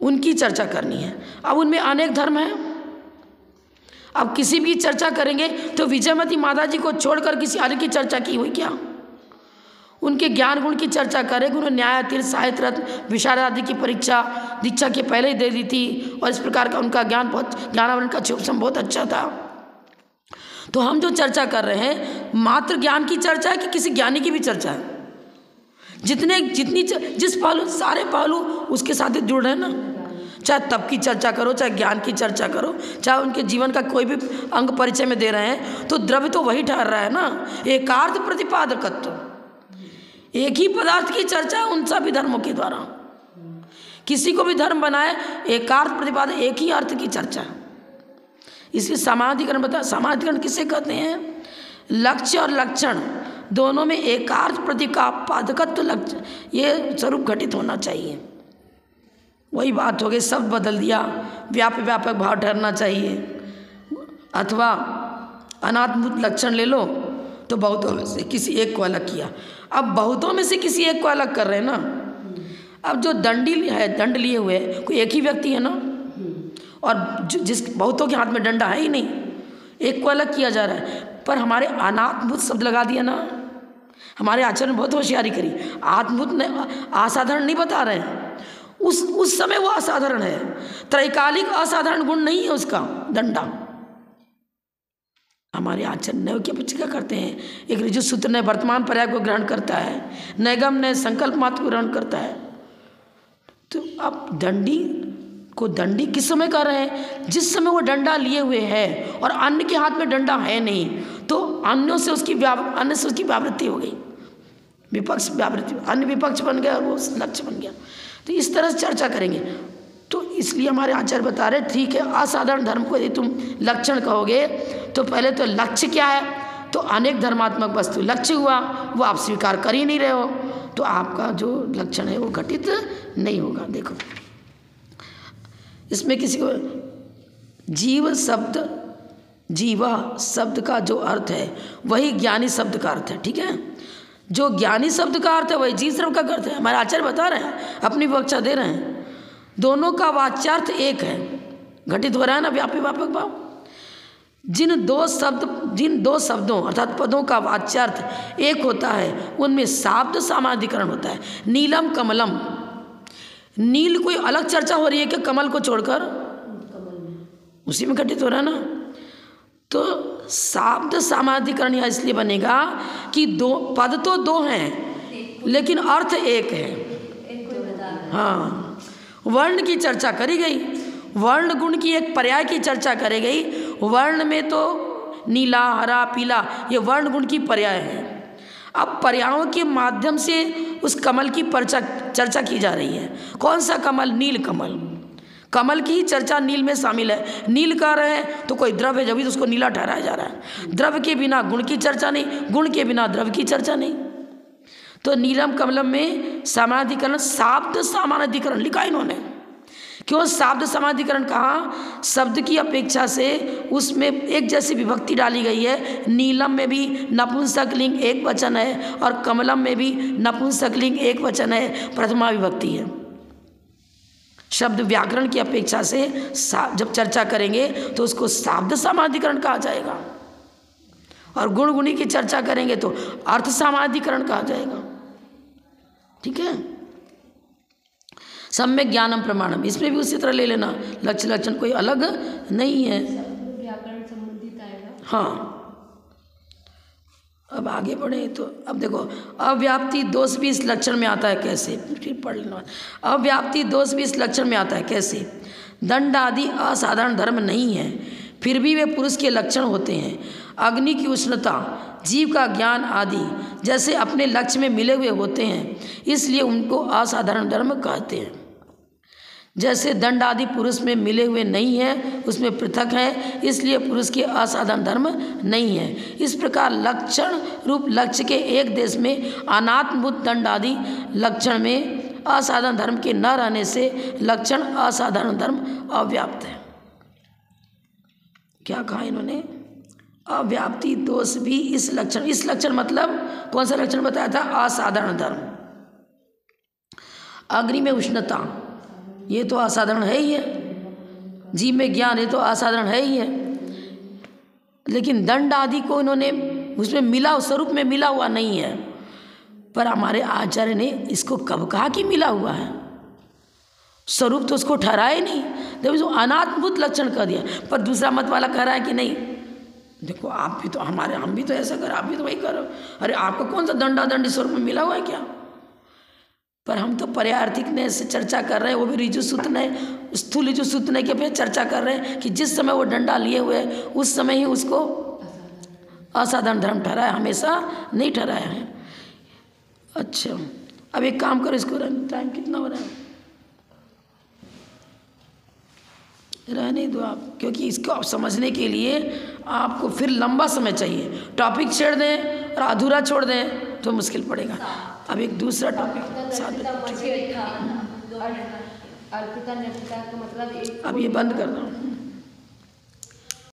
उनकी चर्चा करनी है। अब उनमें अनेक धर्म हैं, अब किसी भी चर्चा करेंगे तो विजयमती माता जी को छोड़कर किसी अन्य की चर्चा की हुई क्या? उनके ज्ञान गुण की चर्चा करेंगे। उन्होंने न्याय तीर्थ साहित्य रत्न विशारद आदि की परीक्षा दीक्षा के पहले ही दे दी थी, और इस प्रकार का उनका ज्ञानावरण का क्षोभम बहुत अच्छा था। तो हम जो चर्चा कर रहे हैं मात्र ज्ञान की चर्चा है कि किसी ज्ञानी की भी चर्चा है? जिस पहलू, सारे पहलू उसके साथ जुड़ रहे हैं ना। चाहे तप की चर्चा करो, चाहे ज्ञान की चर्चा करो, चाहे उनके जीवन का कोई भी अंग परिचय में दे रहे हैं, तो द्रव्य तो वही ठहर रहा है ना। एकार्थ प्रतिपादकत्व, एक ही पदार्थ की चर्चा उन सभी धर्मों के द्वारा। किसी को भी धर्म बनाए, एकार्थ प्रतिपादक, एक ही अर्थ की चर्चा। इसलिए समाधिकरण बता, समाधिकरण किसे कहते हैं? लक्ष्य और लक्षण दोनों में एकार्थ प्रतिपादकत्व लक्ष्य ये स्वरूप घटित होना चाहिए। वही बात हो गई, शब्द बदल दिया, व्यापक भाव ठहरना चाहिए, अथवा अनात्मभूत लक्षण ले लो तो बहुतों में से किसी एक को अलग किया। अब बहुतों में से किसी एक को अलग कर रहे हैं ना। अब जो दंडी है, दंड लिए हुए कोई एक ही व्यक्ति है ना, और जिस बहुतों के हाथ में डंडा है ही नहीं, एक को अलग किया जा रहा है। पर हमारे अनात्मभूत शब्द लगा दिया ना, हमारे आचार्य ने बहुत होशियारी करी। आत्मभूत ने असाधारण नहीं बता रहे हैं, उस समय वो असाधारण है, त्रैकालिक असाधारण गुण नहीं है उसका दंडा। हमारे आचार्य नैव की अपेक्षा करते हैं। एक ऋजु सूत्र ने वर्तमान पर्याय को ग्रहण करता है, नैगम ने संकल्प मात्र को ग्रहण करता है। तो अब दंडी को दंडी किस समय कर रहे हैं? जिस समय वो डंडा लिए हुए है और अन्य के हाथ में डंडा है नहीं, तो अन्य से उसकी व्यावृत्ति हो गई, विपक्ष व्यावृत्ति, अन्य विपक्ष बन गया और वो लक्ष्य बन गया। तो इस तरह से चर्चा करेंगे। तो इसलिए हमारे आचार्य बता रहे ठीक है, असाधारण धर्म को यदि तुम लक्षण कहोगे तो पहले तो लक्ष्य क्या है, तो अनेक धर्मात्मक वस्तु लक्ष्य हुआ, वो आप स्वीकार कर ही नहीं रहे हो, तो आपका जो लक्षण है वो घटित नहीं होगा। देखो इसमें किसी को जीवा शब्द का जो अर्थ है वही ज्ञानी शब्द का अर्थ है, ठीक है। जो ज्ञानी शब्द का अर्थ है वही जीव शब्द का अर्थ है। हमारे आचार्य बता रहे हैं, अपनी व्याख्या दे रहे हैं, दोनों का वाच्यार्थ एक है, घटित हो रहा है ना व्यापी व्यापक भाव। जिन दो शब्दों अर्थात पदों का वाच्यार्थ एक होता है उनमें शाब्द सामानाधिकरण होता है। नीलम कमलम, नील कोई अलग चर्चा हो रही है कि कमल को छोड़कर, उसी में घटित हो रहा है ना। तो शाब्द सामानाधिकरण यहाँ इसलिए बनेगा कि दो पद तो दो हैं लेकिन अर्थ एक है। हाँ, वर्ण की चर्चा करी गई, वर्ण गुण की एक पर्याय की चर्चा करी गई। वर्ण में तो नीला, हरा, पीला ये वर्ण गुण की पर्याय है। अब पर्यायों के माध्यम से उस कमल की चर्चा की जा रही है। कौन सा कमल? नील कमल। कमल की ही चर्चा नील में शामिल है। नील कह रहे हैं तो कोई द्रव्य है, जब भी तो उसको नीला ठहराया जा रहा है। द्रव्य के बिना गुण की चर्चा नहीं, गुण के बिना द्रव्य की चर्चा नहीं। तो नीलम कमलम में सामानाधिकरण, शाब्द सामानाधिकरण लिखा इन्होंने। क्यों शाब्द सामानाधिकरण कहा? शब्द की अपेक्षा से उसमें एक जैसी विभक्ति डाली गई है। नीलम में भी नपुंसक लिंग एक वचन है और कमलम में भी नपुंसक लिंग एक वचन है, प्रथमा विभक्ति है। शब्द व्याकरण की अपेक्षा से जब चर्चा करेंगे तो उसको शाब्द सामानाधिकरण कहा जाएगा, और गुण गुणी की चर्चा करेंगे तो अर्थ सामानाधिकरण कहा जाएगा, ठीक है। सम्यक ज्ञानम प्रमाणम, इसमें भी उसी तरह ले लेना, लक्ष्य लक्षण कोई अलग नहीं है, व्याकरण संबंधित आएगा। हाँ, अब आगे बढ़े तो अब देखो अव्याप्ति दोष भी इस लक्षण में आता है कैसे, फिर पढ़ लेना। अव्याप्ति दोष भी इस लक्षण में आता है कैसे? दंड आदि असाधारण धर्म नहीं है, फिर भी वे पुरुष के लक्षण होते हैं। अग्नि की उष्णता, जीव का ज्ञान आदि जैसे अपने लक्ष्य में मिले हुए होते हैं, इसलिए उनको असाधारण धर्म कहते हैं। जैसे दंड आदि पुरुष में मिले हुए नहीं है, उसमें पृथक है, इसलिए पुरुष के असाधारण धर्म नहीं है। इस प्रकार लक्षण रूप लक्ष्य के एक देश में अनात्मभूत दंड आदि लक्षण में असाधारण धर्म के न रहने से लक्षण असाधारण धर्म अव्याप्त है। क्या कहा इन्होंने? अव्याप्ति दोष भी इस लक्षण मतलब कौन सा लक्षण बताया था? असाधारण धर्म। अग्नि में उष्णता ये तो असाधारण है ही है, जीव में ज्ञान ये तो असाधारण है ही है, लेकिन दंड आदि को इन्होंने उसमें मिला, स्वरूप में मिला हुआ नहीं है। पर हमारे आचार्य ने इसको कब कहा कि मिला हुआ है? स्वरूप तो उसको ठहराए नहीं, जब इसको अनात्मभूत लक्षण कर दिया। पर दूसरा मत वाला कह रहा है कि नहीं, देखो आप भी तो हम भी तो ऐसा कर, आप भी तो वही करो। अरे आपको कौन सा दंडादंडी स्वरूप में मिला हुआ है क्या? पर हम तो पर्यायार्थिक ने से चर्चा कर रहे हैं, वो भी ऋजु सूत्र ने, स्थूल ऋजु सूत्र ने के पे चर्चा कर रहे हैं कि जिस समय वो डंडा लिए हुए है उस समय ही उसको असाधारण धर्म ठहराया, हमेशा नहीं ठहराया है। अच्छा, अब एक काम करो, इसको टाइम कितना हो रहा है, रहने दो आप, क्योंकि इसको आप समझने के लिए आपको फिर लंबा समय चाहिए। टॉपिक छेड़ दें और अधूरा छोड़ दें तो मुश्किल पड़ेगा। अब एक दूसरा टॉपिक अर्पिता निर्पिता का मतलब अब ये बंद कर दो।